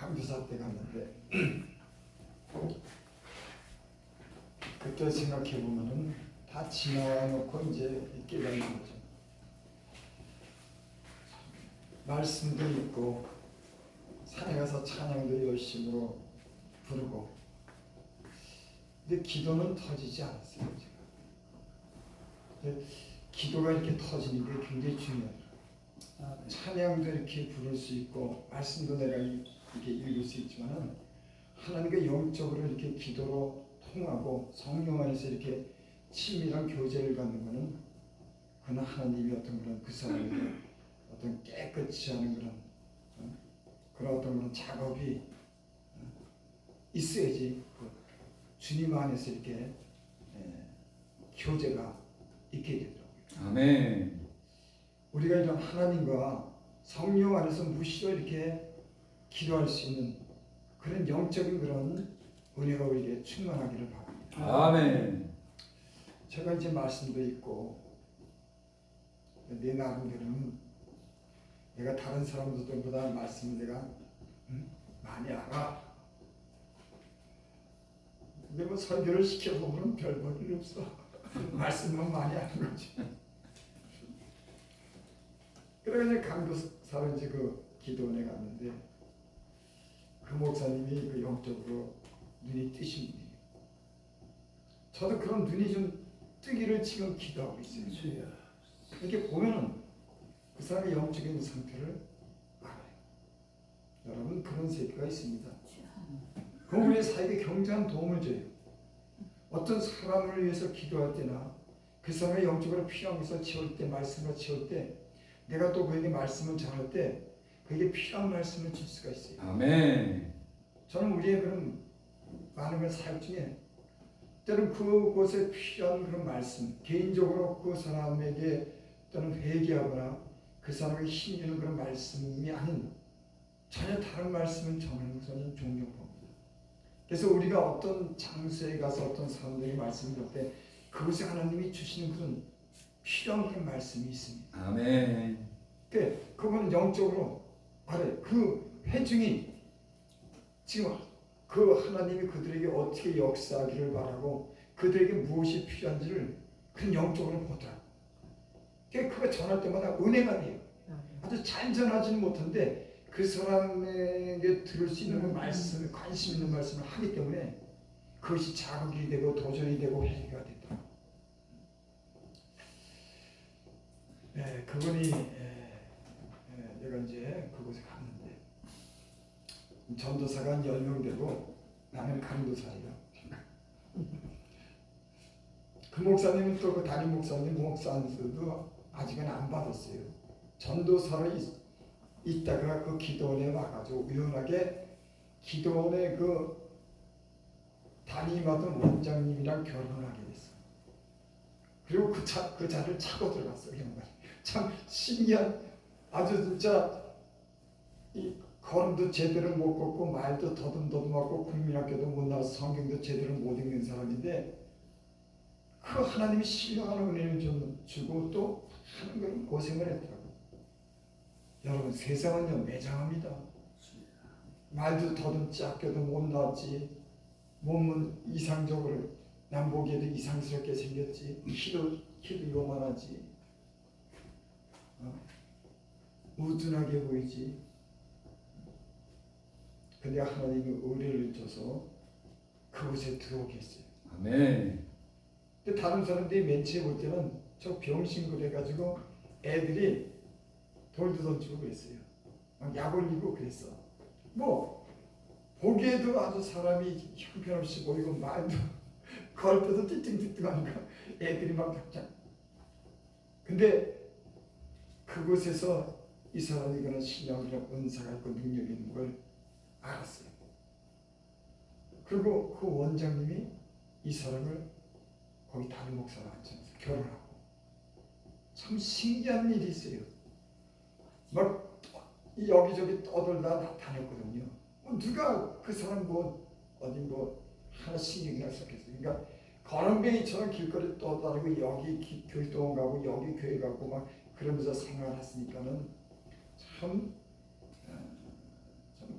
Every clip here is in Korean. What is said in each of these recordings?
강주사 때 갔는데 그때 생각해 보면은 다 지나놓고 이제 깨닫는 거죠. 말씀도 있고 산에 가서 찬양도 열심으로 부르고, 근데 기도는 터지지 않았어요. 근데 기도가 이렇게 터지는 게 굉장히 중요해요. 찬양도 이렇게 부를 수 있고 말씀도 내가 이렇게 읽을 수 있지만은 하나님과 영적으로 이렇게 기도로 통하고 성령 안에서 이렇게 친밀한 교제를 갖는 것은 그는 하나님이 어떤 그런 그 사람에게 어떤 깨끗이 하는 그런 어떤 그런 작업이 있어야지 그 주님 안에서 이렇게 교제가 있게 되더라고요. 아멘. 우리가 이런 하나님과 성령 안에서 무시로 이렇게 기도할 수 있는 그런 영적인 그런 은혜가 우리에게 충만하기를 바랍니다. 아멘. 제가 이제 말씀도 있고 내 나름대로는 내가 다른 사람들보다 말씀을 내가 많이 알아. 근데 뭐 설교를 시켜보면 별 볼 일 없어. 말씀만 많이 아는 거지. 그래서 이제 강도사로 이제 그 기도원에 갔는데 그 목사님이 그 영적으로 눈이 뜨신 분이에요. 저도 그런 눈이 좀 뜨기를 지금 기도하고 있어요. 이렇게 보면은 그 사람의 영적인 상태를 알아요. 여러분 그런 세계가 있습니다. 그럼 우리의 사역에 굉장한 도움을 줘요. 어떤 사람을 위해서 기도할 때나 그 사람의 영적으로 필요한 것을 채울 때, 말씀을 채울 때, 내가 또 그에게 말씀을 전할 때 그에게 필요한 말씀을 줄 수가 있어요. 아멘. 저는 우리의 그런 많은 걸 사역 중에 때는 그곳에 필요한 그런 말씀, 개인적으로 그 사람에게 또는 회개하거나 그 사람에게 힘이 되는 그런 말씀이 아닌 전혀 다른 말씀을 전하는 것은 종종 봅니다. 그래서 우리가 어떤 장소에 가서 어떤 사람들이 말씀을 할 때 그곳에 하나님이 주시는 그런 필요한 그런 말씀이 있습니다. 아멘. 그거는 영적으로 알아요. 그 회중이 지금 그 하나님이 그들에게 어떻게 역사하기를 바라고 그들에게 무엇이 필요한지를 그 영적으로 보더라고요. 그거 전할 때마다 은혜가 돼요. 아주 잘 전하지는 못한데 그 사람에게 들을 수 있는 그 말씀, 관심 있는 말씀을 하기 때문에 그것이 자극이 되고 도전이 되고 회개가 됐다. 그분이 내가 이제 그곳에 갔는데 전도사가 한 10명 되고 나는 강도사예요. 그 목사님은 또 그 담임 목사님 목사님도 아직은 안 받았어요. 전도사로 있다가 그 기도원에 와가지고 우연하게 기도원에 그 담임하던 원장님이랑 결혼하게 됐어. 그리고 그 자를 차고 들어갔어요. 참 신기한, 아주 진짜 이 걸음도 제대로 못 걷고 말도 더듬더듬하고 국민학교도 못 나와서 성경도 제대로 못 읽는 사람인데 그 하나님이 신령한 은혜를 주고 또 하는 걸 고생을 했더라고요. 여러분 세상은요 매장합니다. 말도 더듬지 학교도 못 나왔지, 몸은 이상적으로 남 보기에도 이상스럽게 생겼지, 키도 요만하지, 우둔하게 보이지. 근데 하나님이 의뢰를 줘서 그곳에 들어오게 했어요. 아멘. 근데 다른 사람들이 맨 처음에 볼 때는 저 병신걸 해가지고 애들이 돌도 던지고 그랬어요. 막 약 올리고 그랬어. 뭐 보기에도 아주 사람이 형편없이 보이고 말도 걸을 때도 띠띵띠띵하니까 애들이 막 격장. 근데 그곳에서 이 사람이 그런 신령이랑 은사가 있고 능력이 있는 걸 알았어요. 그리고 그 원장님이 이 사람을 거기 다른 목사로 앉혀서 결혼하고, 참 신기한 일이 있어요. 막 여기저기 떠돌다 다녔거든요. 누가 그 사람 어디 하나 신경이나 썼겠어요. 그러니까 거렁뱅이처럼 길거리 떠다니고 여기 교회동 가고 여기 교회 가고 막 그러면서 생활했으니까는 참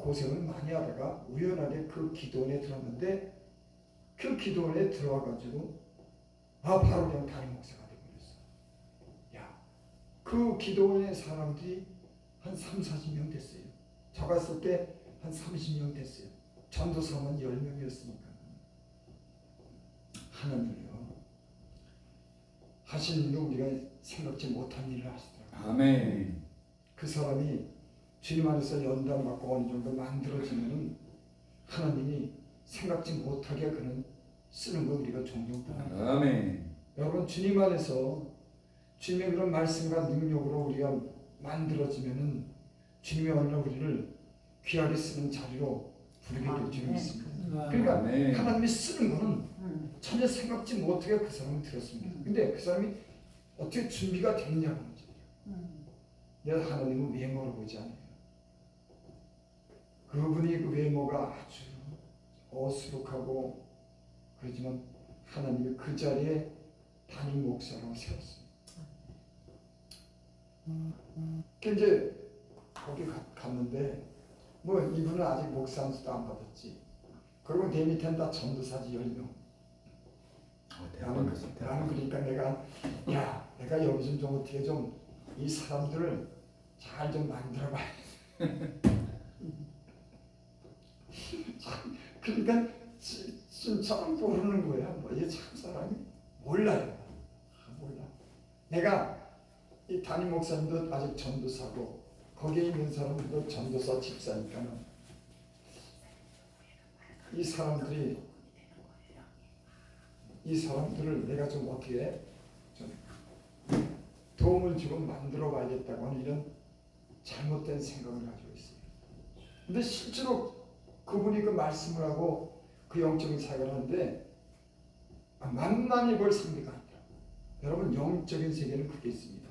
고생을 많이 하다가 우연하게 그 기도원에 들었는데 그 기도원에 들어와가지고 바로 그냥 담임 목사가 되어버렸어. 야, 그 기도원의 사람들이 한 30-40명 됐어요. 저 갔을 때 한 30명 됐어요. 전도사만 10명이었으니까. 하나님이요, 하신 일을 우리가 생각지 못한 일을 하시더라고요. 아멘. 그 사람이 주님 안에서 연단받고 어느 정도 만들어지면은 하나님이 생각지 못하게 그는 쓰는 거 우리가 종종 봅니다. 아멘. 여러분, 주님 안에서 주님의 그런 말씀과 능력으로 우리가 만들어지면은 주님이 어느 날 우리를 귀하게 쓰는 자리로 부르게 될 줄이 있습니다. 그러니까 아멘. 하나님이 쓰는 거는 전혀 생각지 못하게 그 사람이 들었습니다. 근데 그 사람이 어떻게 준비가 됐냐고 하죠. 내가 하나님은 외모로 보지 않아요. 그분이 그 외모가 아주 어수룩하고 그러지만 하나님이 그 자리에 담임 목사로 세웠어요. 이제 거기 갔는데 뭐 이분은 아직 목사 안수도 안 받았지. 그리고 내 밑에는 다 전도사지 10명. 나는 그러니까 내가 여기 좀 어떻게 좀 이 사람들을 잘 좀 만들어봐야 그러니까 진짜로 모르는 거야. 뭐 이 참 사람이 몰라요. 몰라. 내가 이 담임 목사님도 아직 전도사고 거기에 있는 사람들도 전도사 집사니까 이 사람들을 내가 좀 어떻게 좀 도움을 주고 만들어 봐야겠다고 하는 이런 잘못된 생각을 가지고 있어요. 근데 실제로 그분이 그 말씀을 하고 그 영적인 사역을 하는데 만만히 볼 상대가 아니라, 여러분 영적인 세계는 그게 있습니다.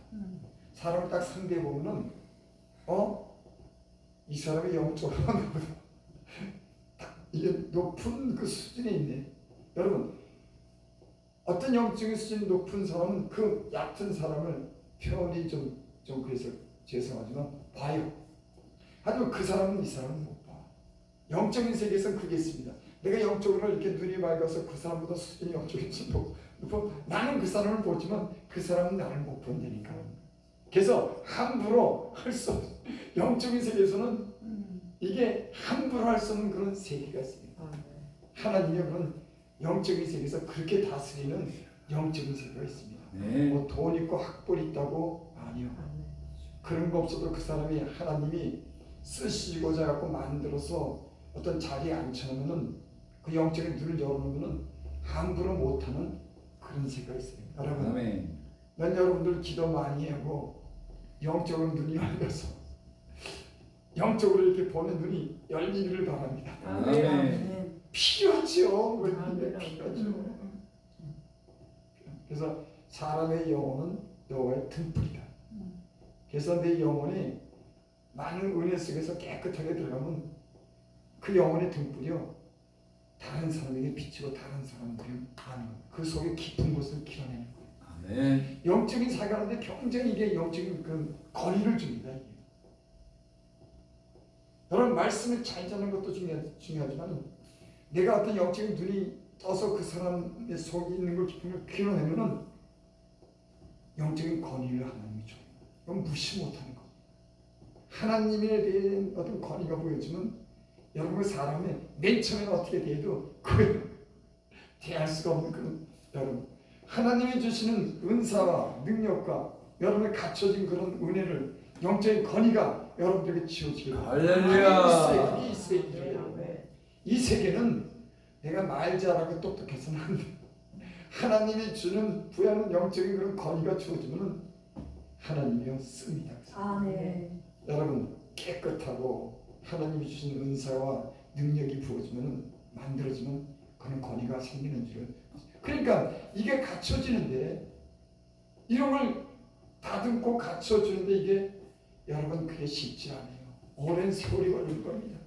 사람을 딱 상대해 보면은 이 사람이 영적으로 이게 높은 그 수준에 있네. 여러분, 어떤 영적인 수준이 높은 사람은 그 얕은 사람을 표현이 좀 그래서 죄송하지만 봐요. 하지만 그 사람은 이 사람은 못 봐. 영적인 세계에서는 그게 있습니다. 내가 영적으로 이렇게 눈이 맑아서 그 사람보다 수준이 영적인 높고 나는 그 사람을 보지만 그 사람은 나를 못 본다니까. 그래서 함부로 할 수 없어. 영적인 세계에서는 이게 함부로 할 수 없는 그런 세계가 있습니다. 하나님의 그런 영적인 세계에서 그렇게 다스리는 영적인 세계가 있습니다. 네. 뭐 돈 있고 학벌 있다고 아니요. 그런 거 없어도 그 사람이 하나님이 쓰시고자 갖고 만들어서 어떤 자리에 앉혀놓으면은 그 영적인 눈을 열어놓으면은 함부로 못하는 그런 세계가 있습니다. 여러분, 아멘. 난 여러분들 기도 많이 하고 영적으로 눈이 열려서 영적으로 이렇게 보는 눈이 열리기를 바랍니다. 아멘. 필요하죠. 필요하죠. 그래서 사람의 영혼은 여호와의 등불이다. 그래서 내 영혼이 많은 은혜 속에서 깨끗하게 들어가면 그 영혼의 등불이요, 다른 사람에게 비치고 다른 사람들이 아는 그 속에 깊은 곳을 키워내는 거예요. 아멘. 영적인 사역하는데 굉장히 이게 영적인 그 거리를 줍니다. 이게. 여러분, 말씀을 잘 듣는 것도 중요하지만 내가 어떤 영적인 눈이 떠서 그 사람의 속에 있는 걸 깊은 걸 키워내면은 영적인 권위를 하나님이 줘요. 그건 무시 못하는 거. 하나님에 대한 어떤 권위가 보여지면 여러분, 그 사람의 맨 처음에는 어떻게 대해도 그걸 대할 수가 없는 그런, 여러분, 하나님이 주시는 은사와 능력과 여러분의 갖춰진 그런 은혜를, 영적인 권위가 여러분들에게 지어지게 됩니다. 할렐루야. 그게 있어요. 이 세계는 내가 말 잘하고 똑똑해서는 안 돼. 하나님이 주는 부여하는 영적인 그런 권위가 주어지면 하나님이 씁니다. 아멘. 여러분, 깨끗하고 하나님이 주신 은사와 능력이 부어지면, 만들어지면 그런 권위가 생기는 줄을. 그러니까 이게 갖춰지는데, 이런 걸 다듬고 갖춰주는데 이게 여러분 그게 쉽지 않아요. 오랜 세월이 걸릴 겁니다.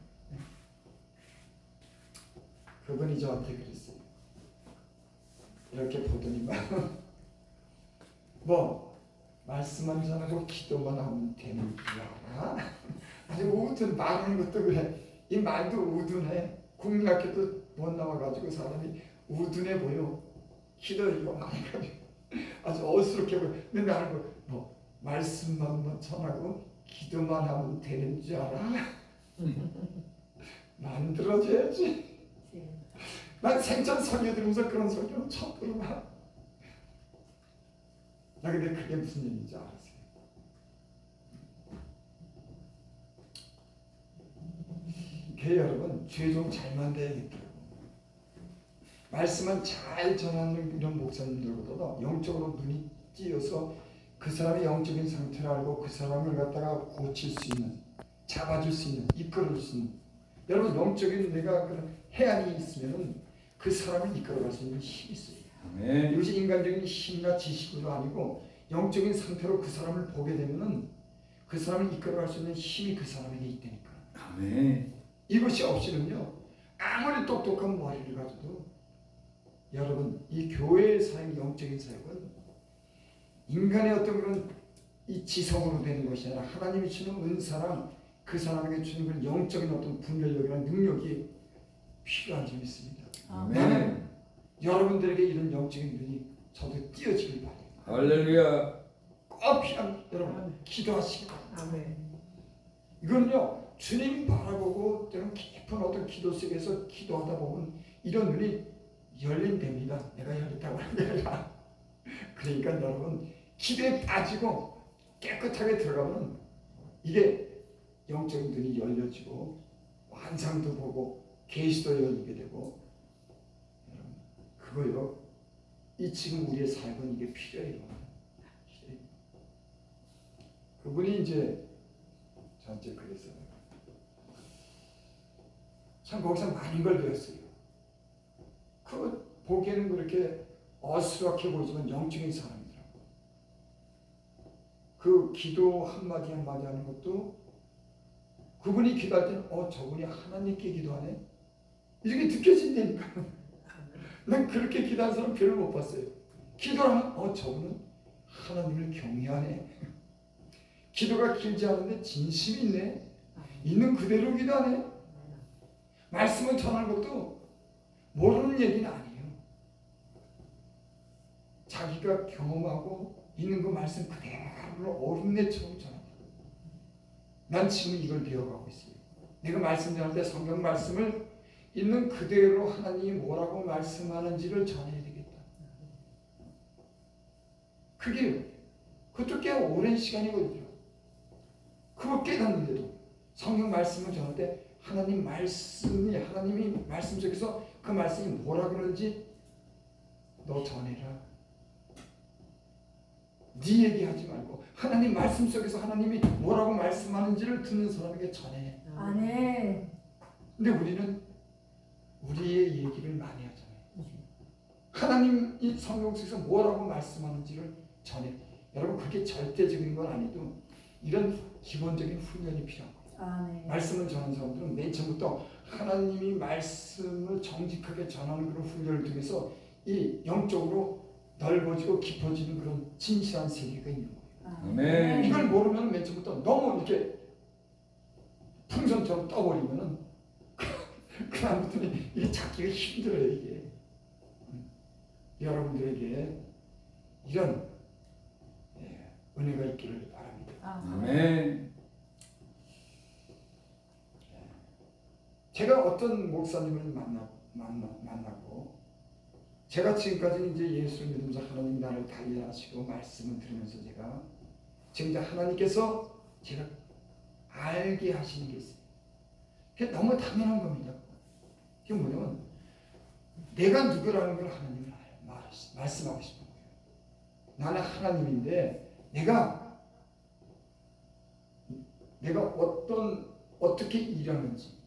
그분이 저한테 그랬어요. 이렇게 보더니만 뭐 말씀만 전하고 기도만 하면 되는 줄 알아? 아니 무튼 말하는 것도 그래. 이 말도 우둔해. 국민학교도 못 나와가지고 사람이 우둔해 보여. 기도 이거 많이 가지고 아주 어스럽게 보여. 근데 나는 뭐 말씀만 전하고 기도만 하면 되는 줄 알아? 만들어줘야지. 난 생전 설교 들으면서 그런 설교는 처음 들어봐. 나 근데 그게 무슨 얘기인지 알았어요. 교회 여러분, 죄 좀 잘 만들어야겠더라고. 말씀은 잘 전하는 이런 목사님들보다도 영적으로 눈이 띄어서 그 사람의 영적인 상태를 알고 그 사람을 갖다가 고칠 수 있는, 잡아줄 수 있는, 이끌어줄 수 있는. 여러분, 영적인 내가 그런 해안이 있으면은 그 사람을 이끌어갈 수 있는 힘이 있어요. 아멘. 이것이 인간적인 힘이나 지식으로 아니고 영적인 상태로 그 사람을 보게 되면은 그 사람을 이끌어갈 수 있는 힘이 그 사람에게 있다니까. 아멘. 이것이 없이는요, 아무리 똑똑한 머리를 가져도 여러분, 이 교회의 사역, 영적인 사역은 인간의 어떤 그런 이 지성으로 되는 것이 아니라 하나님이 주는 은사랑 그 사람에게 주는 그런 영적인 어떤 분별력이나 능력이 필요한 점이 있습니다. 아멘. 나는 여러분들에게 이런 영적인 눈이 저도 띄어지길 바랍니다. 할렐루야. 꼭 필요한 여러분 기도하시기 바랍니다. 아멘. 이건요, 주님 바라보고 때론 깊은 어떤 기도 속에서 기도하다 보면 이런 눈이 열린답니다. 내가 열렸다고 하는 게 아니라. 그러니까 여러분, 기도에 빠지고 깨끗하게 들어가면 이게 영적인 눈이 열려지고 환상도 보고 계시도 열리게 되고, 여러분 그거요, 이 지금 우리의 삶은 이게 필요해요. 그분이 이제 저한테 그랬어요. 참 거기서 많은 걸 배웠어요. 그 보기에는 그렇게 어스럽게 보이지만 영적인 사람이더라고. 그 기도 한마디 한마디 하는 것도 그분이 기도할 때는 저분이 하나님께 기도하네, 이렇게 느껴진다니까. 난 그렇게 기도하는 사람 별로 못 봤어요. 기도를 하면 저분은 하나님을 경외하네. 기도가 길지 않은데 진심이 있네. 있는 그대로 기도하네. 말씀을 전하는 것도 모르는 얘기는 아니에요. 자기가 경험하고 있는 그 말씀 그대로 어린애처럼 전합니다. 난 지금 이걸 배워가고 있어요. 내가 말씀 전할 때 성경 말씀을 있는 그대로 하나님이 뭐라고 말씀하는지를 전해야 되겠다. 그것도 꽤 오랜 시간이거든요. 그거 깨닫는데도 성경 말씀을 전할 때 하나님이 말씀 속에서 그 말씀이 뭐라 그러는지 너 전해라. 네 얘기하지 말고 하나님 말씀 속에서 하나님이 뭐라고 말씀하는지를 듣는 사람에게 전해. 아멘. 근데 우리는 우리의 얘기를 많이 하잖아요. 하나님이 성경 속에서 뭐라고 말씀하는지를 전해. 여러분, 그게 절대적인 건 아니도 이런 기본적인 훈련이 필요한 거예요. 아멘. 말씀을 전하는 사람들은 맨 처음부터 하나님이 말씀을 정직하게 전하는 그런 훈련을 통해서 이 영적으로 넓어지고 깊어지는 그런 진실한 세계가 있는 거예요. 아멘. 이걸 모르면 맨 처음부터 너무 이렇게 풍선처럼 떠버리면은 그 다음부터는 이게 찾기가 힘들어요. 이게 여러분들에게 이런 은혜가 있기를 바랍니다. 아멘. 제가 어떤 목사님을 만나고 제가 지금까지 이제 예수를 믿으면서 하나님 나를 달리하시고 말씀을 들으면서 제가 지금 하나님께서 제가 알게 하시는 게 있어요. 그게 너무 당연한 겁니다. 그게 뭐냐면 내가 누구라는 걸 하나님은 말씀하고 싶은 거예요. 나는 하나님인데 내가 어떻게 일하는지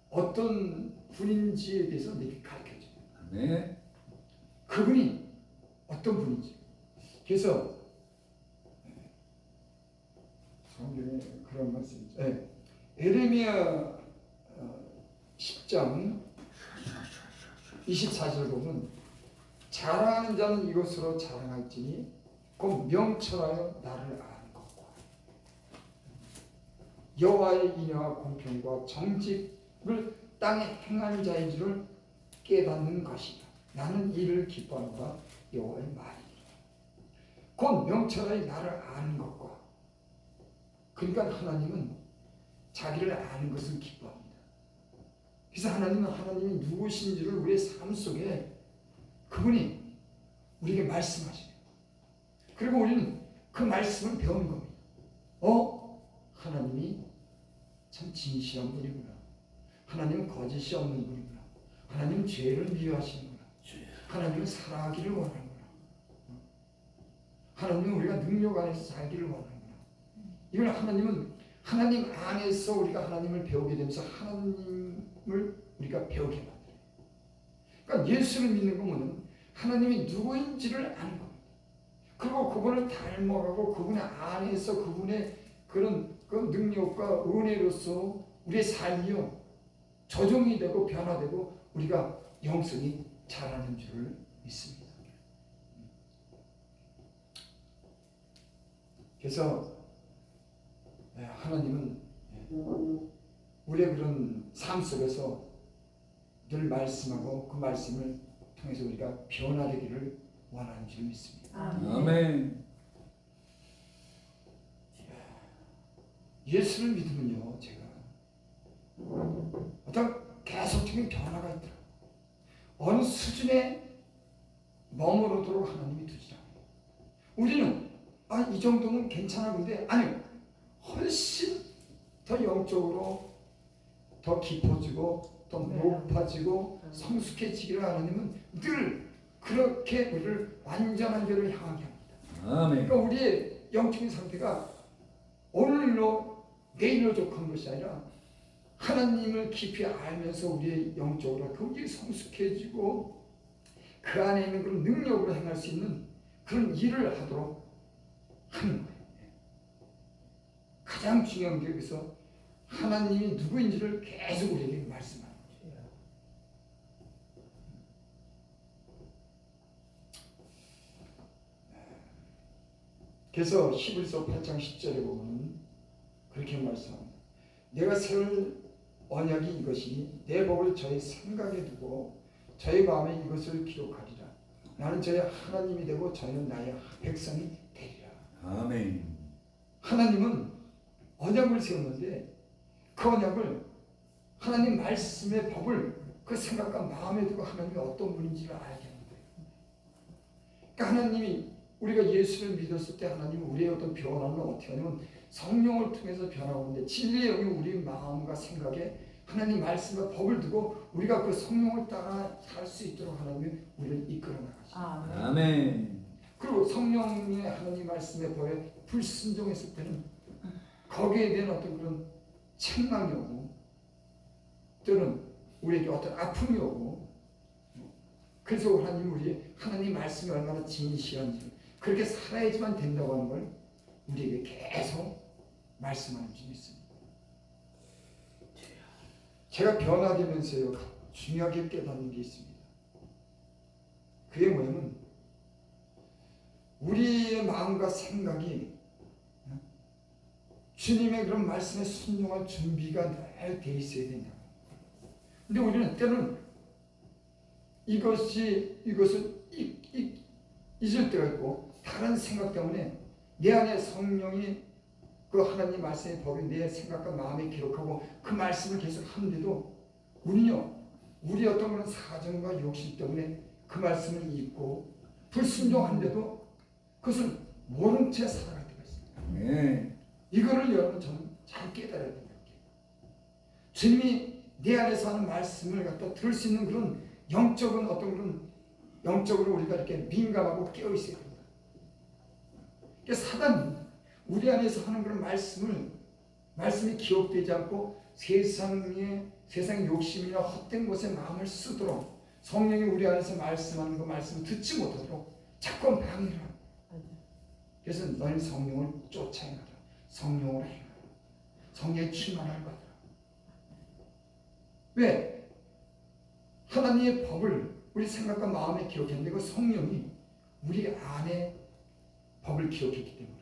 어떤 분인지에 대해서 내게 가르쳐줘요. 아멘. 그분이 어떤 분인지. 그래서 성경에 그런 말씀이 있죠. 에레미야 10장 24절 보면 자랑하는 자는 이것으로 자랑할지니 곧 명철하여 나를 아는 것과 여호와의 인애와 공평과 정직 땅에 행하는 자인 줄을 깨닫는 것이다. 나는 이를 기뻐하노라 여호와의 말이니. 곧 명철하게 나를 아는 것과, 그러니까 하나님은 자기를 아는 것을 기뻐합니다. 그래서 하나님이 누구신지를 우리의 삶 속에 그분이 우리에게 말씀하시네요. 그리고 우리는 그 말씀을 배우는 겁니다. 하나님이 참 진실한 분이구나. 하나님은 거짓이 없는 분이구나. 하나님은 죄를 미워하시는구나. 하나님은 살아가기를 원하는구나. 하나님은 우리가 능력 안에서 살기를 원하는구나. 이걸 하나님 안에서 우리가 하나님을 배우게 되면서 하나님을 우리가 배우게 만들어요. 그러니까 예수를 믿는 것은 하나님이 누구인지를 아는 겁니다. 그리고 그분을 닮아가고 그분 안에서 그분의 그런 그 능력과 은혜로서 우리의 삶이요 조정이 되고 변화되고 우리가 영성이 자라는 줄을 믿습니다. 그래서 하나님은 우리의 그런 삶 속에서 늘 말씀하고 그 말씀을 통해서 우리가 변화되기를 원하는 줄 믿습니다. 아멘. 예수를 믿으면요, 제가 어떤 계속적인 변화가 있더라고요. 어느 수준에 머무르도록 하나님이 두지 않아요. 우리는 이 정도는 괜찮아. 근데 아니요, 훨씬 더 영적으로 더 깊어지고 더 높아지고 성숙해지기를 하나님은 늘 그렇게 우리를 완전한 데로 향하게 합니다. 아멘. 그러니까 우리의 영적인 상태가 오늘로 내일로 족한 것이 아니라 하나님을 깊이 알면서 우리의 영적으로 굉장히 성숙해지고 그 안에 있는 그런 능력으로 행할 수 있는 그런 일을 하도록 하는 거예요. 가장 중요한 게 여기서 하나님이 누구인지를 계속 우리에게 말씀하는 거예요. 그래서 히브리서 8장 10절에 보면 그렇게 말씀합니다. 내가 세울 언약이 이것이니 내 법을 저의 생각에 두고 저의 마음에 이것을 기록하리라. 나는 저의 하나님이 되고 저희는 나의 백성이 되리라. 아멘. 하나님은 언약을 세웠는데 그 언약을 하나님 말씀의 법을 그 생각과 마음에 두고 하나님이 어떤 분인지를 알게 하는 거예요. 그러니까 하나님이 우리가 예수를 믿었을 때 하나님은 우리의 어떤 변화는 어떻게 하냐면 성령을 통해서 변화하는데 진리의 영이 우리 마음과 생각에 하나님 말씀과 법을 두고 우리가 그 성령을 따라 살 수 있도록 하나님이 우리를 이끌어 나가십니다. 아멘. 그리고 성령의 하나님 말씀의 법에 불순종했을 때는 거기에 대한 어떤 그런 책망이 오고 또는 우리에게 어떤 아픔이 오고 그래서 하나님 말씀이 얼마나 진실한지 그렇게 살아야지만 된다고 하는 걸 우리에게 계속 말씀하는 줄 믿습니다. 제가 변화되면서요 중요하게 깨닫는 게 있습니다. 그게 뭐냐면 우리의 마음과 생각이 주님의 그런 말씀에 순종할 준비가 늘 돼 있어야 된다. 근데 우리는 때는 이것을 잊을 때가 있고 다른 생각 때문에 내 안에 성령이 그 하나님 말씀의 법이 내 생각과 마음에 기록하고 그 말씀을 계속 하는데도 우리 어떤 그런 사정과 욕심 때문에 그 말씀을 잊고 불순종하는데도 그것을 모른 채 살아갈 때가 있습니다. 아멘. 이거를 여러분 저는 잘 깨달아야 된다는 거예요. 주님이 내 안에서 하는 말씀을 갖다 들을 수 있는 그런 영적인 어떤 그런 영적으로 우리가 이렇게 민감하고 깨어 있어야 됩니다. 그러니까 사단이 우리 안에서 하는 그런 말씀이 기억되지 않고 세상의 욕심이나 헛된 것에 마음을 쓰도록 성령이 우리 안에서 말씀하는 그 말씀을 듣지 못하도록 자꾸 방해를 합니다. 그래서 너는 성령을 쫓아 행하라. 성령으로 행하라. 성령의 충만을 받으라. 왜? 하나님의 법을 우리 생각과 마음에 기록했는데 그 성령이 우리 안에 법을 기억했기 때문에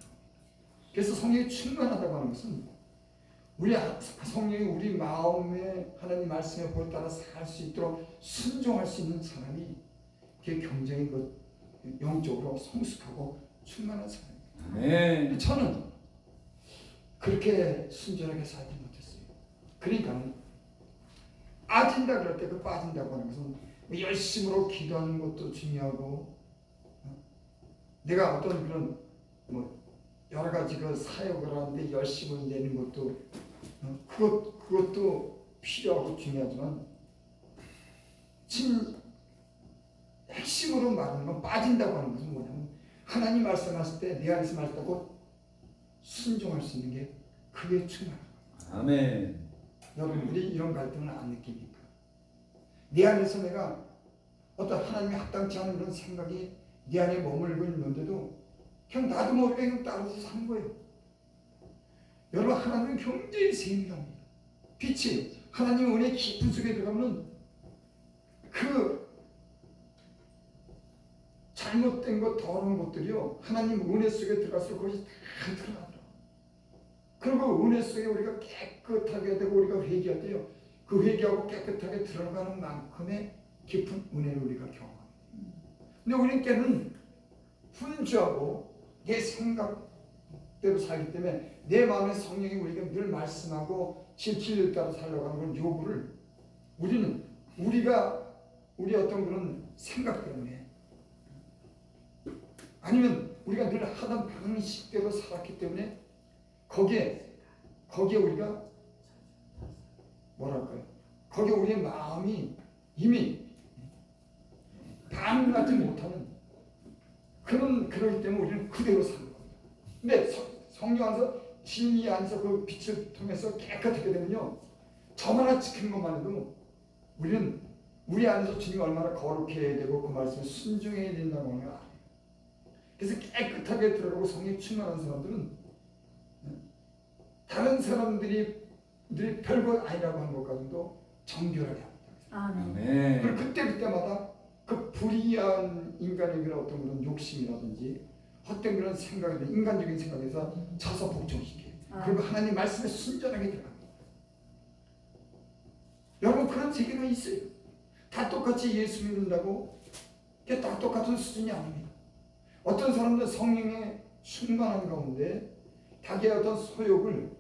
그래서 성령이 충만하다고 하는 것은 우리 성령이 우리 마음에 하나님 말씀에 볼 따라 살 수 있도록 순종할 수 있는 사람이 그게 굉장히 영적으로 성숙하고 충만한 사람입니다. 아멘. 저는 그렇게 순전하게 살지 못했어요. 그러니까 빠진다 그럴 때 그 빠진다고 하는 것은 열심으로 기도하는 것도 중요하고 내가 어떤 그런 여러 가지 그 사역을 하는데 열심을 내는 것도 그것도 필요하고 중요하지만 핵심으로 말하는 건 빠진다고 하는 것은 뭐냐면 하나님 말씀하실 때 내 안에서 말했다고 순종할 수 있는 게 그게 충만한 거예요. 아멘. 여러분 우리 이런 갈등을 안 느낍니까? 내 안에서 내가 어떤 하나님이 합당치 않은 그런 생각이 내 안에 머물고 있는데도 그냥 나도 모르게 그냥 따라서 사는 거예요. 여러분 하나님은 굉장히 세밀합니다. 빛이 하나님 은혜 깊은 속에 들어가면 그 잘못된 것 더러운 것들이요 하나님 은혜 속에 들어가서 그것이 다 들어가더라고요. 그리고 은혜 속에 우리가 깨끗하게 되고 우리가 회개할 때요 그 회개하고 깨끗하게 들어가는 만큼의 깊은 은혜를 우리가 경험합니다. 근데 우리께는 분주하고 내 생각대로 살기 때문에 내 마음의 성령이 우리가 늘 말씀하고 진리를 따라 살려고 하는 그런 요구를 우리 어떤 그런 생각 때문에 아니면 우리가 늘 하던 방식대로 살았기 때문에 거기에 우리가 뭐랄까요? 거기에 우리의 마음이 이미 반응하지 못하는 그러기 때문에 우리는 그대로 사는 겁니다. 근데 성령 안에서 진리 안에서 그 빛을 통해서 깨끗하게 되면요 저만 하나 지키는 것만 해도 우리는 우리 안에서 주님 얼마나 거룩해야 되고 그 말씀에 순종해야 된다고 하는 걸 알아요. 그래서 깨끗하게 들어가고 성령이 충만한 사람들은 다른 사람들이 별것 아니라고 하는 것까지도 정결하게 합니다. 아멘. 그리고 그때마다 그 불의한 인간의 그런 어떤 그런 욕심이라든지 헛된 그런 생각이든 인간적인 생각에서 차서 복종시켜요. 그리고 하나님 말씀에 순전하게 들어갑니다. 여러분 그런 세계가 있어요. 다 똑같이 예수 믿는다고 그게 다 똑같은 수준이 아닙니다. 어떤 사람들은 성령의 충만한 가운데 자기의 어떤 소욕을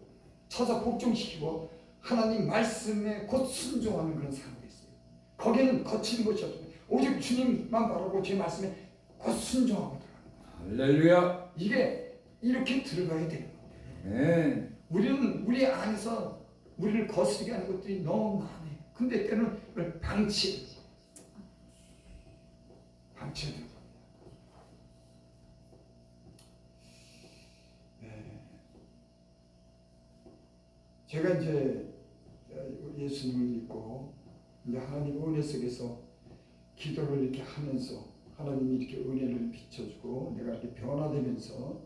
쳐서 복종시키고 하나님 말씀에 곧 순종하는 그런 사람들이 있어요. 거기는 거친 것이 없어요. 오직 주님만 바라고 제 말씀에 곧 순종하고 들어가는 거예요. 할렐루야. 이게 이렇게 들어가야 되는 겁니다. 네. 우리는 우리 안에서 우리를 거스르게 하는 것들이 너무 많아요. 근데 때는 그걸 방치해야 돼요. 제가 이제 예수님을 믿고 이제 하나님 은혜 속에서 기도를 이렇게 하면서 하나님이 이렇게 은혜를 비춰주고 내가 이렇게 변화되면서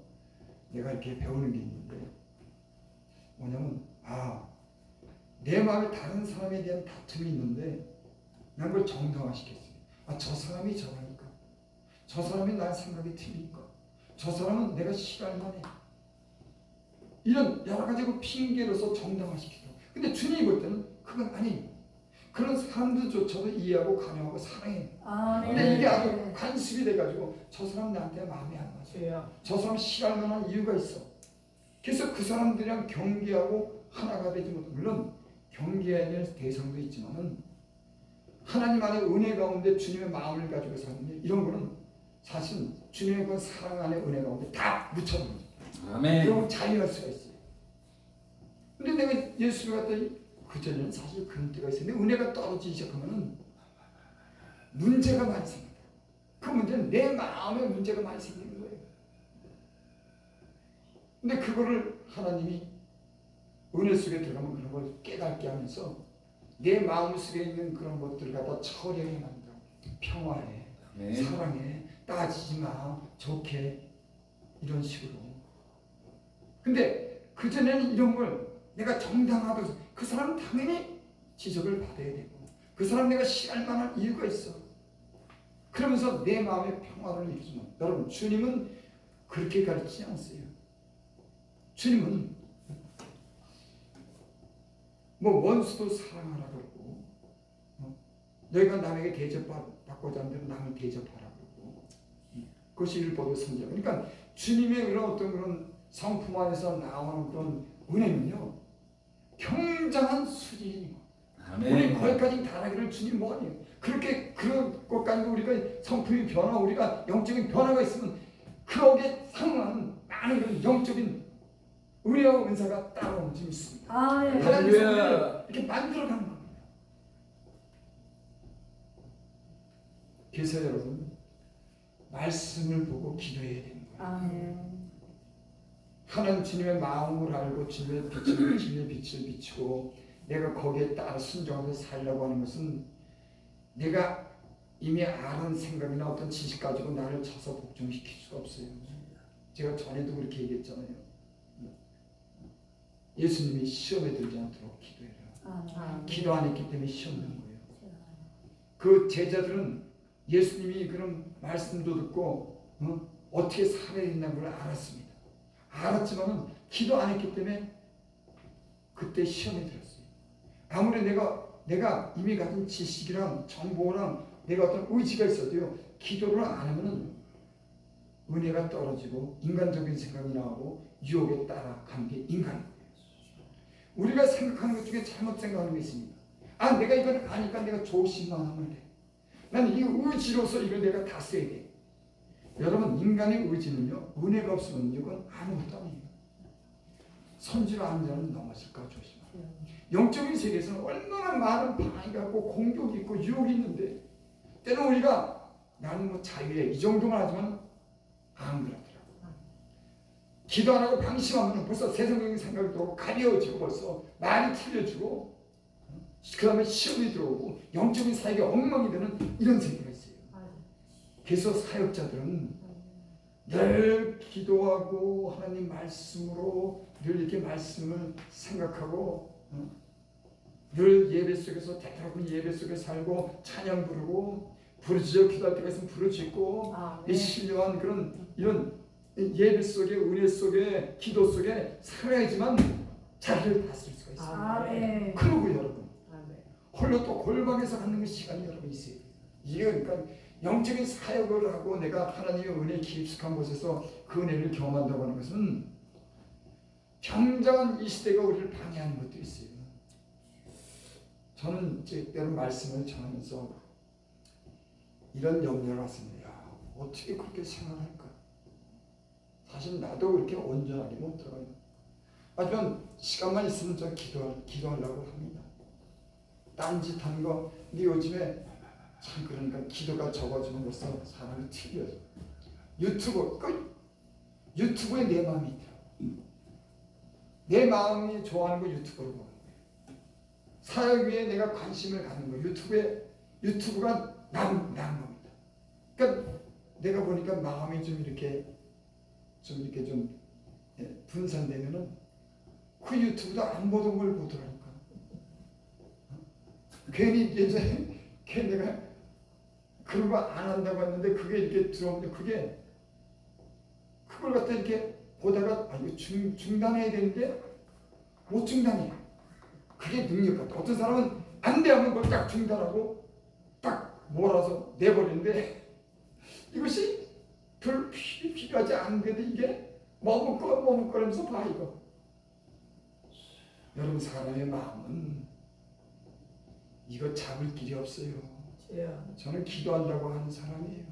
내가 이렇게 배우는 게 있는데 뭐냐면 내 마음에 다른 사람에 대한 다툼이 있는데 난 그걸 정당화시켰어요. 저 사람이 저라니까. 저 사람이 날 생각이 틀리니까. 저 사람은 내가 싫어할 만해. 이런 여러 가지 핑계로서 정당화시키더라고요. 근데 주님이 볼 때는 그건 아니에요. 그런 사람들조차도 이해하고 관여하고 사랑해요. 근데 이게 아주 관습이 돼가지고 저 사람 나한테 마음에 안 맞아요. 저 사람 싫어할 만한 이유가 있어. 그래서 그 사람들이랑 경계하고 하나가 되지 못해. 물론 경계해야 될 대상도 있지만은 하나님 안에 은혜 가운데 주님의 마음을 가지고 사는 이런 거는 사실 주님의 그 사랑 안에 은혜 가운데 다 묻혀놓는 아멘. 그러고 자유할 수가 있어요. 근데 내가 예수를 갖다 그전에는 사실 그런 때가 있었는데 은혜가 떨어지기 시작하면은 문제가 많이 생깁니다. 그 문제는 내 마음에 문제가 많이 생기는 거예요. 근데 그거를 하나님이 은혜 속에 들어가면 그런 걸 깨닫게 하면서 내 마음 속에 있는 그런 것들을 갖다 처리하게 만들어. 평화해, 사랑해, 따지지 마, 좋게 이런 식으로. 근데 그전에는 이런 걸 내가 정당하고 그 사람은 당연히 지적을 받아야 되고 그 사람 내가 싫어할 만한 이유가 있어. 그러면서 내 마음의 평화를 이루지만 여러분 주님은 그렇게 가르치지 않으세요. 주님은 뭐 원수도 사랑하라 그러고, 너희가 남에게 대접받고자 하는 대로 남을 대접하라 그러고, 그것이 일보도 선지자. 그러니까 주님의 그런 어떤 그런 성품 안에서 나오는 그런 은혜는요, 굉장한 수준이. 우리 아멘. 거기까지 달하기를 주님 뭐하니? 그렇게 그런 것까지 우리가 성품이 변화, 우리가 영적인 변화가 있으면 그거에 상응하는 많은 그런 영적인 은혜와 은사가 따라오는 점 있습니다. 하나님의 할렐루야. 이렇게 만들어가는 겁니다. 그래서 여러분 말씀을 보고 기도해야 되는 거예요. 하나님 주님의 마음을 알고 주님의 빛을 비추고 내가 거기에 따라 순종하며 살려고 하는 것은 내가 이미 아는 생각이나 어떤 지식 가지고 나를 쳐서 복종시킬 수가 없어요. 제가 전에도 그렇게 얘기했잖아요. 예수님이 시험에 들지 않도록 기도해라. 기도 안 했기 때문에 시험 든 거예요. 그 제자들은 예수님이 그런 말씀도 듣고 어떻게 살아야 된다는 걸 알았습니다. 알았지만은 기도 안 했기 때문에 그때 시험에 들었어요. 아무리 내가 이미 가진 지식이랑 정보랑 내가 어떤 의지가 있어도요, 기도를 안 하면은 은혜가 떨어지고 인간적인 생각이 나오고 유혹에 따라가는 게 인간이에요. 우리가 생각하는 것 중에 잘못 생각하는 게 있습니다. 아, 내가 이걸 아니까 내가 조심만 하면 돼. 나는 이 의지로서 이걸 내가 다 써야 돼. 여러분, 인간의 의지는요, 은혜가 없으면 이건 아무것도 아니에요. 선지로 아는 자는 넘어질까 조심하라. 영적인 세계에서는 얼마나 많은 방해가 있고 공격이 있고 유혹이 있는데 때는 우리가 나는 뭐 자유해 이 정도만 하지만 안 그렇더라고. 기도 안 하고 방심하면 벌써 세상적인 생각이 들어오고 가벼워지고 벌써 말이 틀려지고 그 다음에 시험이 들어오고 영적인 사역이 엉망이 되는 이런 세계가 있어요. 그래서 사역자들은 늘 기도하고 하나님 말씀으로 늘 이렇게 말씀을 생각하고 늘 예배 속에서 대타군 예배 속에 살고 찬양 부르고 부르짖어 기도할 때가 있으면 부르짖고 이 신령한 그런 이런 예배 속에 은혜 속에 기도 속에 살아야지만 자기를 다스릴 수가 있어요. 그러고 여러분 홀로 또 골방에서 갖는 시간이 여러분 있어요. 이게 그러니까 영적인 사역을 하고 내가 하나님의 은혜에 깊숙한 곳에서 그 은혜를 경험한다고 하는 것은 굉장한 이 시대가 우리를 방해하는 것도 있어요. 저는 때로 말씀을 전하면서 이런 염려가 왔습니다. 야, 어떻게 그렇게 생각할까? 사실 나도 그렇게 온전하게 못 들어요. 하지만 시간만 있으면 저 기도하려고 합니다. 딴짓한 거, 근데 요즘에 참 그러니까 기도가 적어지면 벌써 사람이 틀려져. 유튜브에 내 마음이 있더라고. 내 마음이 좋아하는 거 유튜브로 보는 거예요. 사역 위에 내가 관심을 갖는 거 유튜브가 난 겁니다. 그러니까 내가 보니까 마음이 좀 이렇게 좀 분산되면은 그 유튜브도 안 보던 걸 보더라니까. 괜히 예전에 내가 그런 거 안 한다고 했는데 그게 이렇게 들어오는데 그걸 갖다 이렇게 보다가 이거 중단해야 되는데 못 중단해. 그게 능력 같아. 어떤 사람은 안 돼 하면 그걸 딱 중단하고 딱 몰아서 내버리는데 이것이 별 필요하지 않은데도 이게 머뭇거리면서 봐 이거. 여러분 사람의 마음은 이거 잡을 길이 없어요. 저는 기도한다고 하는 사람이에요.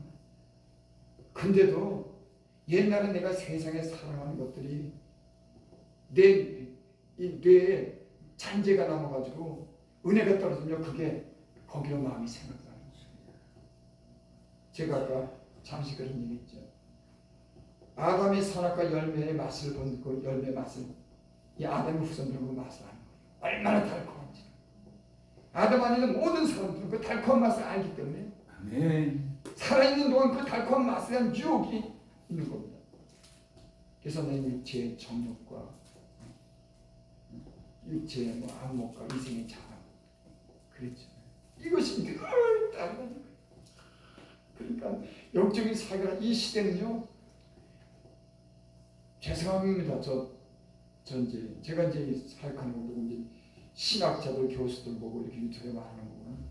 근데도 옛날에 내가 세상에 살아가는 것들이 내 뇌에 잔재가 남아가지고 은혜가 떨어지면 그게 거기로 마음이 생각나는 거예요. 제가 아까 잠시 그런 얘기 했죠. 아담이 선악과 열매의 맛을 본 그 열매 맛을 이 아담의 후손들은 그 맛을 아는 거예요. 얼마나 달콤한지. 아담 안에 있는 모든 사람들은 그 달콤한 맛을 알기 때문에 아멘. 살아있는 동안 그 달콤한 맛에 대한 유혹이 있는 겁니다. 그래서 내 육체의 정욕과 육체의 안목과 이생의 자랑 그랬죠. 이것이 늘 따라가는 거예요. 그러니까 영적인 사회가 이 시대는요. 죄송합니다. 제가 이제 사역하는 것도 이제 신학자들 교수들 보고 이렇게 유튜브에 말하는 거 보면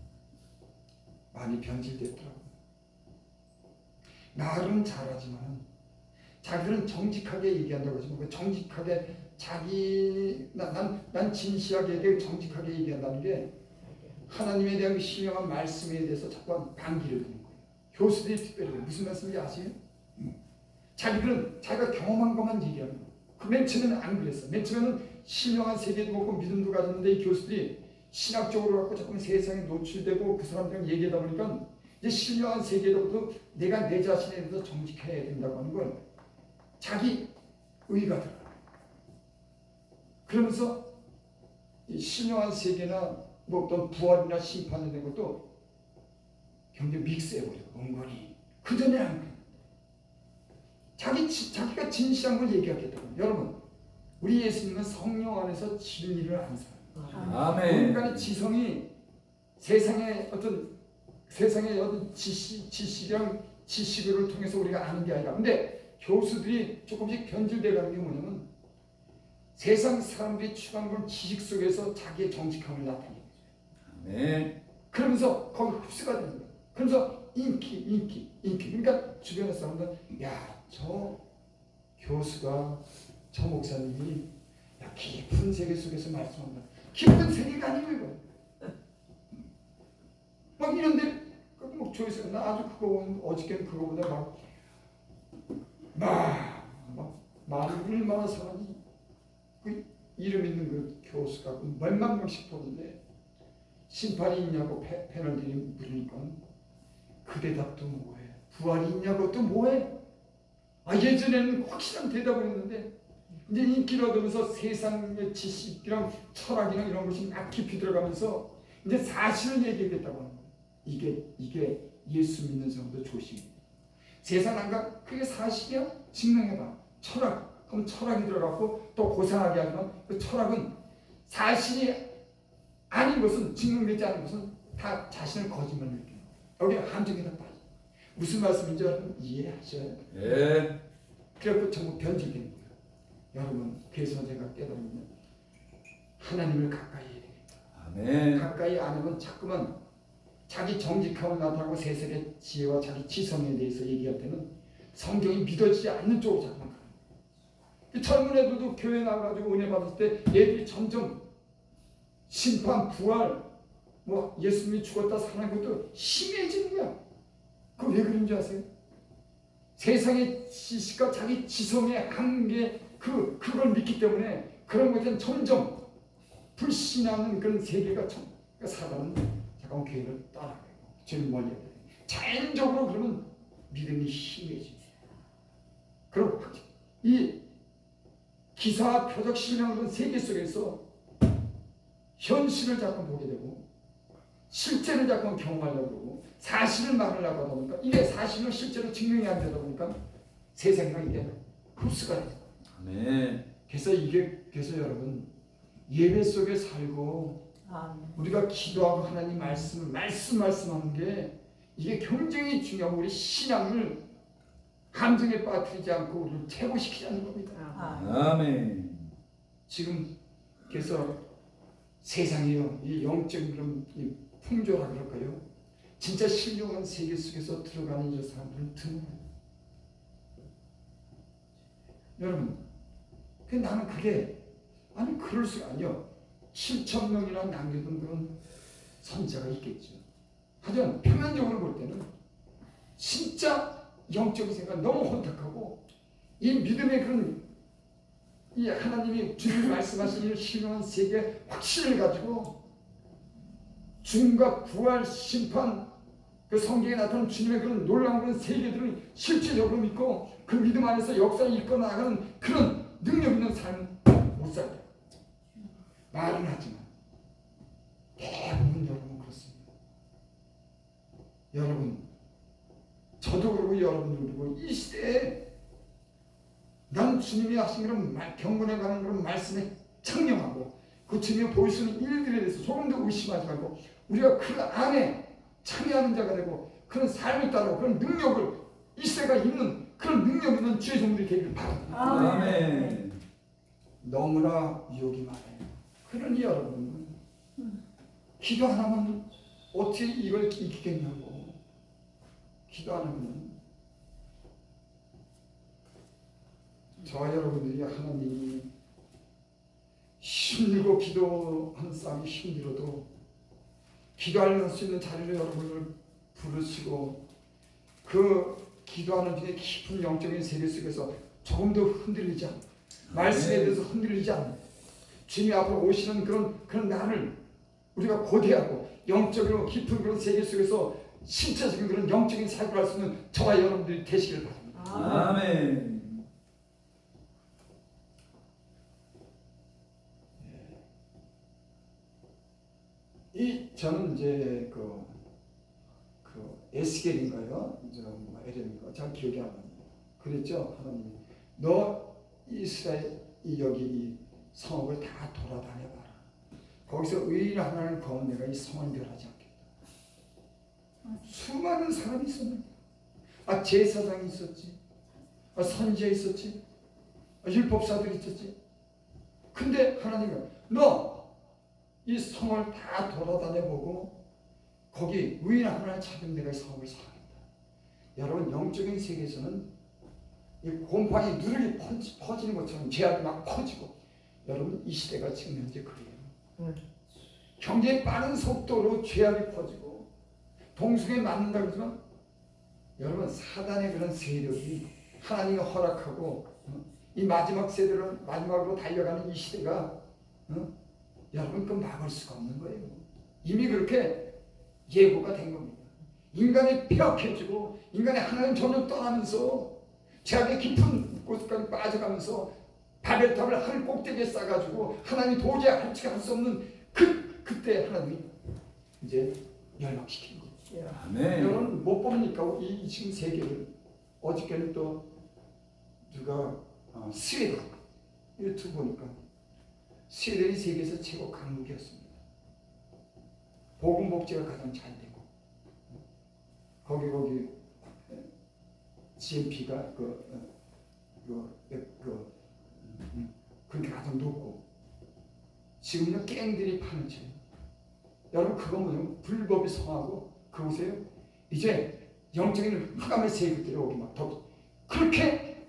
많이 변질됐더라고요. 말은 잘하지만 자기는 정직하게 얘기한다고 하지만 그 정직하게 난 진실하게 얘기하고 정직하게 얘기한다는 게 하나님에 대한 그 신령한 말씀에 대해서 자꾸 반기를 드는 거예요. 교수들이 특별히 무슨 말씀인지 아세요? 자기들은 자기가 경험한 것만 얘기하는 거예요. 그 맨 처음에는 안 그랬어. 맨 처음에는 신령한 세계도 먹고 믿음도 가졌는데 이 교수들이 신학적으로 갖고 자꾸 세상에 노출되고 그 사람들이랑 얘기하다 보니까 이제 신령한 세계로부터 내가 내 자신에 대해서 정직해야 된다고 하는 걸 자기 의가 들어요. 그러면서 이 신령한 세계나 뭐 어떤 부활이나 심판에 대한 것도 굉장히 믹스해버려요. 은근히. 그전에 안 그래요. 자기가 진실한 걸 얘기하겠다고. 여러분, 우리 예수님은 성령 안에서 진리를 아는 사람. 아멘. 인간의 지성이 세상의 어떤 지식을 통해서 우리가 아는 게 아니라, 근데 교수들이 조금씩 변질돼 가는 게 뭐냐면 세상 사람들이 추구하는 건 지식 속에서 자기의 정직함을 나타내는 거죠. 아멘. 그러면서 거기 흡수가 되는 거예요. 그러면서 인기. 그러니까 주변의 사람들, 야, 저 교수가, 저 목사님이 야, 깊은 세계 속에서 말씀한다. 깊은 세계가 아니고 이거. 막 이런데 뭐 조회수 나 아주 그거 어저께는 그거보다 막 얼마나 사람이 그 이름 있는 그 교수가 몇만 명씩 보는데 심판이 있냐고 패널들이 물으니까 그 대답도 뭐해? 부활이 있냐고 또 뭐해? 예전에는 확실한 대답을 했는데 이제 인기를 얻으면서 세상의 지식이랑 철학이랑 이런 것이 막 깊이 들어가면서 이제 사실을 얘기하겠다고 하는 거예요. 이게 예수 믿는 사람도 조심해. 세상 안가 그게 사실이야? 증명해봐. 철학. 그럼 철학이 들어갔고 또 고상하게 하지만 그 철학은 사실이 아닌 것은 증명되지 않은 것은 다 자신을 거짓말을 느껴요. 여기 함정에다 빠져. 무슨 말씀인지 여러분 이해하셔야 돼요. 예. 그래서 전부 변질된 거예요. 여러분 그래서 제가 깨달으면 하나님을 가까이 해야 되겠다. 아멘. 가까이 안 하면 자꾸만 자기 정직함을 나타나고 세상의 지혜와 자기 지성에 대해서 얘기할 때는 성경이 믿어지지 않는 쪽으로 자꾸만 가는 거예요. 젊은 애들도 교회 나가가지고 은혜 받았을 때 얘들이 점점 심판, 부활, 뭐 예수님이 죽었다 살아난 것도 심해지는 거야. 그거 왜 그런지 아세요? 세상의 지식과 자기 지성의 한계 그걸 믿기 때문에 그런 것은 점점 불신하는 그런 세계가 그러니까 사람은 잠깐 교회를 따라가요. 제일 멀리 해야 돼. 자연적으로 그러면 믿음이 심해집니다. 그리고 이 기사 표적 신앙은 세계 속에서 현실을 자꾸 보게 되고 실제를 자꾸 경험하려고 그러고 사실을 말하려고 하다 보니까 이게 사실은 실제로 증명이 안 되다 보니까 세상이랑 이게 흡수가 돼요. 아멘. 그래서 여러분 예배 속에 살고 우리가 기도하고 하나님 말씀하는 게 이게 굉장히 중요하고 우리 신앙을 함정에 빠뜨리지 않고 우리를 퇴보시키자는 겁니다. 아멘. 지금 그래서 세상이요 이 영적인 그런 이 풍조라 그럴까요? 진짜 신령한 세계 속에서 들어가는 저 사람들은 드물어요. 여러분, 나는 그게 아니 그럴 수가 아니요. 7,000명이나 남겨둔 그런 선자가 있겠죠. 하지만 표면적으로 볼 때는 진짜 영적인 생각 너무 혼탁하고 이 믿음의 그런 이 하나님이 주님 말씀하신 이 신령한 세계 확신을 가지고 죽음과 부활, 심판, 그 성경에 나타난 주님의 그런 놀라운 그런 세계들을 실제적으로 믿고 그 믿음 안에서 역사를 이끌어 나가는 그런 능력 있는 삶을 못 살아요. 말은 하지만 대부분 여러분 그렇습니다. 여러분, 저도 그러고 여러분도 그러고 이 시대에 난 주님이 하신 그런 경건에 관한 그런 말씀에 청렴하고 그 주님이 보여주는 일들에 대해서 조금도 의심하지 말고 우리가 그 안에 참여하는 자가 되고 그런 삶을 따르고 그런 능력을 이 시대가 있는 그런 능력 있는 주의 종들이 되기를 바랍니다. 아멘. 너무나 유혹이 많아요. 그러니 여러분 기도 안 하면 어떻게 이걸 이기겠냐고. 기도 안 하면 저와 여러분들이 하나님이 힘들고 기도하는 싸움이 힘들어도 기도할 수 있는 자리로 여러분을 부르시고 그 기도하는 중에 깊은 영적인 세계 속에서 조금도 흔들리지 않고 말씀에 대해서 흔들리지 않고 주님 앞으로 오시는 그런 날을 우리가 고대하고 영적으로 깊은 그런 세계 속에서 신체적인 그런 영적인 사역을 할 수 있는 저와 여러분들이 되시길 바랍니다. 아멘. 저는 이제 그 에스겔인가요? 에레미가 잘 기억이 안 납니다. 그랬죠 하나님이 너 이스라엘 여기 이 성읍을 다 돌아다녀봐라. 거기서 의인 하나를 거면 내가 이 성을 멸하지 않겠다. 수많은 사람이 있었는데 제사장이 있었지, 선지자 있었지, 율법사들이 있었지. 근데 하나님은 너 이 성을 다 돌아다녀보고 거기 의인 하나를 찾으면 내가 이 성을 사하겠다. 여러분 영적인 세계에서는 이 곰팡이 누르게 퍼지는 것처럼 죄악이 막 퍼지고 여러분 이 시대가 지금 현재 그래요. 굉장히 빠른 속도로 죄악이 퍼지고 동성에 맞는다 그러지만 여러분 사단의 그런 세력이 하나님이 허락하고 이 마지막 세대로 마지막으로 달려가는 이 시대가 여러분 그 막을 수가 없는 거예요. 이미 그렇게 예고가 된 겁니다. 인간이 폐역해지고 인간이 하나님 전혀 떠나면서 죄악의 깊은 곳까지 빠져가면서 바벨탑을 하늘 꼭대기에 쌓아가지고 하나님이 도저히 할 수 없는 그때 하나님이 이제 멸망시키는 거예요. 아멘. 여러분 못 봅니까? 이 지금 세계를 어저께는 또 누가 스웨덴 유튜브 보니까 스웨덴이 세계에서 최고 강국이었습니다. 보건복지가 가장 잘 되고 거기 GNP가 그렇게 가장 높고 지금은 갱들이 파는 죄. 여러분 그거 뭐냐면 불법이 성하고 그곳에 이제 영적인 흑암의 세력들이 오기 막 더 그렇게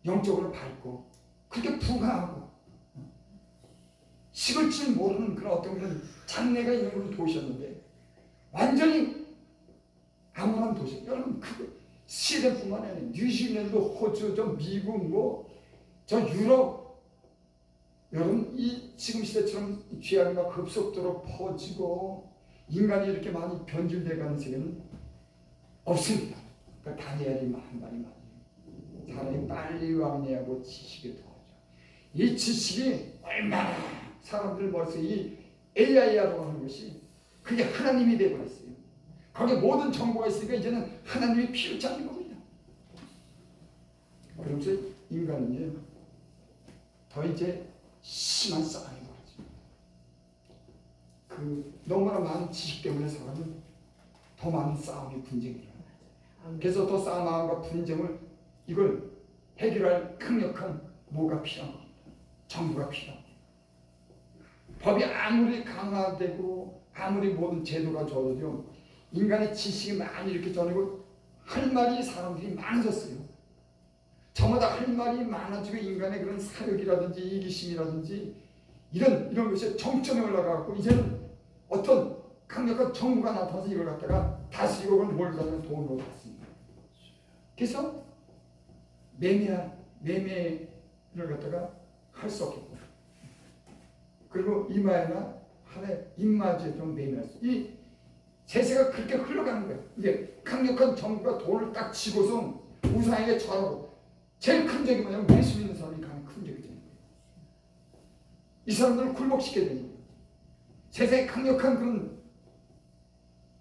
영적으로 밝고 그렇게 부강하고 식을 줄 모르는 그런 어떤 그런 장래가 있는 그런 도시였는데 완전히 암울한 도시. 여러분 그 스웨덴뿐만 아니라 뉴질랜드, 호주, 미국, 저 유럽 여러분 이 지금 시대처럼 죄악이 막 급속도로 퍼지고 인간이 이렇게 많이 변질돼가는 세계는 없습니다. 그러니까 다니엘이 한 말이 많아요. 사람이 빨리 왕래하고 지식이 더하죠. 이 지식이 얼마나 사람들 머릿속에 이 AI라고 하는 것이 그게 하나님이 되어버렸어요. 거기에 모든 정보가 있으니까 이제는 하나님이 피를 짜는 겁니다. 그러면서 인간은 더 이제 심한 싸움이 벌어집니다. 너무나 많은 지식 때문에 사람은 더 많은 싸움이 분쟁이 일어나요. 그래서 더 싸움과 분쟁을 이걸 해결할 강력한 뭐가 필요한 겁니다. 정부가 필요합니다. 법이 아무리 강화되고 아무리 모든 제도가 좋아져도 인간의 지식이 많이 이렇게 전하고 할 말이 사람들이 많아졌어요. 저마다 할 말이 많아지고 인간의 그런 사욕이라든지 이기심이라든지 이런 것이 정점에 올라가고 이제는 어떤 강력한 정부가 나타나서 이걸 갖다가 다스리고 그걸 몰고 돈으로 받습니다. 그래서 매매를 갖다가 할 수 없겠고 그리고 이마에나 하나의 입맞이에 좀 매매할 수. 이 세세가 그렇게 흘러가는 거예요. 이게 강력한 정부가 돈을 딱 쥐고서 우상에게 절하고 제일 큰 적이 뭐냐면 예수 믿는 사람이 가장 큰 적이 되는 거예요. 이 사람들을 굴복시켜야 되는 거예요. 세상에 강력한 그런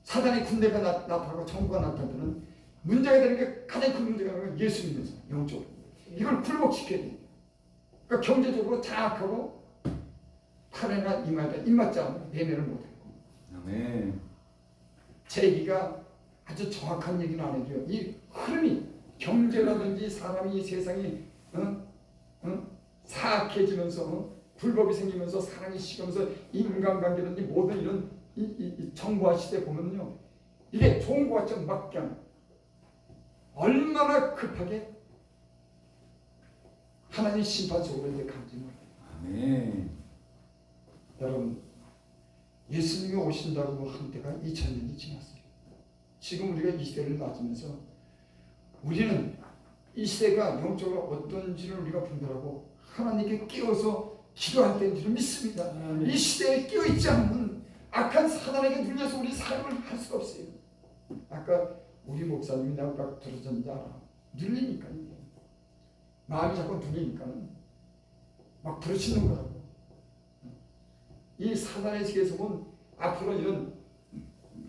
사단의 군대가 나타나고 정부가 나타나는 문제가 되는 게 가장 큰 문제가 뭐냐면 예수 믿는 사람, 영적으로. 이걸 굴복시켜야 돼요. 그러니까 경제적으로 장악하고 팔에나 이마에다 입맞지 않으면 배매를 못해요. 아멘. 제 얘기가 아주 정확한 얘기는 안 해줘요. 이 흐름이 경제라든지 사람이 세상이 사악해지면서 불법이 생기면서 사랑이 식으면서 인간관계라든지 모든 이런 이 정보화 시대 보면요, 이게 좋은 것 같죠. 막 그냥 얼마나 급하게 하나님 심판 속으로 이제 간지 몰라요. 아멘. 여러분, 예수님이 오신다고 한 때가 2000년이 지났어요. 지금 우리가 이 시대를 맞으면서 우리는 이 시대가 영적으로 어떤지를 우리가 분별하고 하나님께 끼어서 기도할 때인 줄 믿습니다. 이 시대에 끼어있지 않는 악한 사단에게 눌려서 우리 삶을 할 수가 없어요. 아까 우리 목사님이 나하고 막 들어졌는지 알아. 눌리니까요. 마음이 자꾸 눌리니까 막 부르치는 거라고. 이 사단의 세계에서 본 앞으로 이런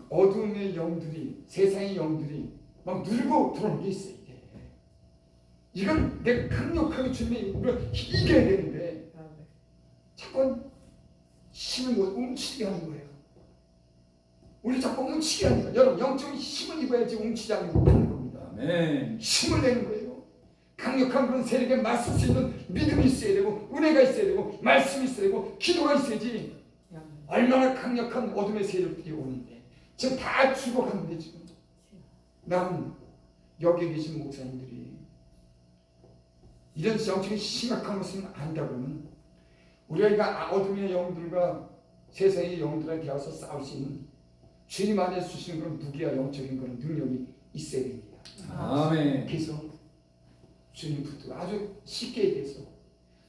어둠의 영들이, 세상의 영들이 막 누르고 들어오는 게 있어요. 이건 내가 강력하게 주님의 우리가 이겨야 되는데 자꾸 힘을 못 훔치게 하는 거예요. 우리 자꾸 훔치게 하는 거예요. 여러분, 영적인 힘을 입어야지 훔치지 않는 겁니다. 아멘. 힘을 내는 거예요. 강력한 그런 세력에 맞설 수 있는 믿음이 있어야 되고, 은혜가 있어야 되고, 말씀이 있어야 되고, 기도가 있어야지. 얼마나 강력한 어둠의 세력들이 오는데 지금 다 죽어가는데, 지금 난 여기 계신 목사님들이 이런 정책이 심각한 것은 안다 그러면 우리가 어둠의 영들과 세상의 영들에 대해서 싸울 수 있는 주님 안에 주시는 그런 무기와 영적인 그런 능력이 있어야 됩니다. 아멘. 그래서 주님 붙들고 아주 쉽게 얘기해서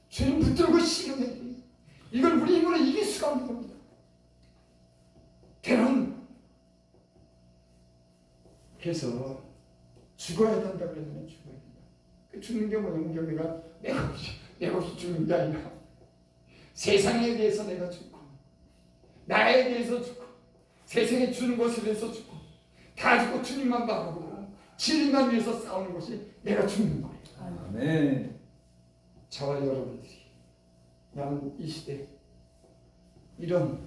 주님 붙들고 실현해야 돼요. 이걸 우리 힘으로 이길 수가 없는 겁니다. 때론 그래서 죽어야 된다 그러면 죽어야 된다. 그 죽는 게 뭐냐면 내가 없이 죽는 게 아니라 세상에 대해서 내가 죽고 나에 대해서 죽고 세상에 주는 것에 대해서 죽고 다 죽고 주님만 바라보고 진리만 위해서 싸우는 것이 내가 죽는 거예요. 아멘. 저와 여러분들이 나는 이 시대 이런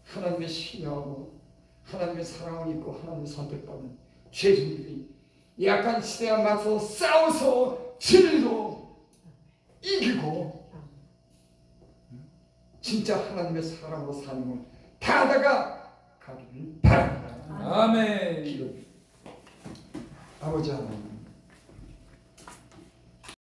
하나님의 신령하고 하나님의 사랑을 입고 하나님의 선택받은 죄인들이 약한 시대와 맞서 싸워서 진리로 이기고 진짜 하나님의 사랑으로 사는 걸 다하다가 가기를 바랍니다. 아멘. 기도. 아버지 하나님,